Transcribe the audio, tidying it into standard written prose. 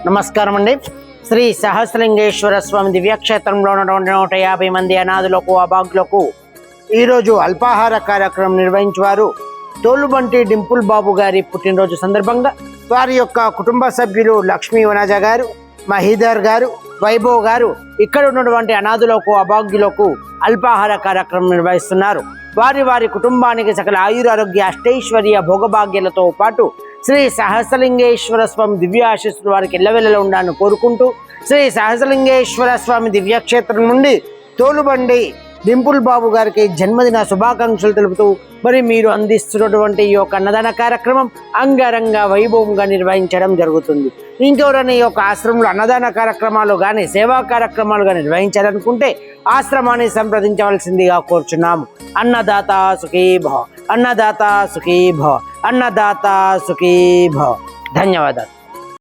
నమస్కారం అండి. శ్రీ సహస్రలింగేశ్వర స్వామి దివ్యక్షేత్రంలో ఉన్నటువంటి 150 మంది అనాథులకు అభాగ్యులకు ఈరోజు అల్పాహార కార్యక్రమం నిర్వహించేవారు తోలుబంటి డింపుల్ బాబు గారి పుట్టినరోజు సందర్భంగా వారి యొక్క కుటుంబ సభ్యులు లక్ష్మీ వనజ గారు, మహీధర్ గారు, వైభవ్ గారు ఇక్కడ ఉన్నటువంటి అనాథులకు అభాగ్యులకు అల్పాహార కార్యక్రమం నిర్వహిస్తున్నారు. వారి కుటుంబానికి సకల ఆయురారోగ్య అష్టైశ్వర్య భోగభాగ్యాలతో పాటు శ్రీ సహస్రలింగేశ్వర స్వామి దివ్య ఆశీస్సులు వారికి ఎల్లవెల్లలో ఉండాలని కోరుకుంటూ శ్రీ సహస్రలింగేశ్వర స్వామి దివ్యక్షేత్రం నుండి తోలుబండి డింపుల్ బాబు గారికి జన్మదిన శుభాకాంక్షలు తెలుపుతూ మరి మీరు అందిస్తున్నటువంటి ఈ యొక్క అన్నదాన కార్యక్రమం అంగరంగ వైభవంగా నిర్వహించడం జరుగుతుంది. ఇంకెవరైనా ఈ యొక్క ఆశ్రమంలో అన్నదాన కార్యక్రమాలు కానీ సేవా కార్యక్రమాలు కానీ నిర్వహించాలనుకుంటే ఆశ్రమాన్ని సంప్రదించవలసిందిగా కోరుచున్నాము. అన్నదాత సుఖీ భవ, అన్నదాత సుఖీ భవ, అన్నదాత సుఖీ భవ. ధన్యవాదాలు.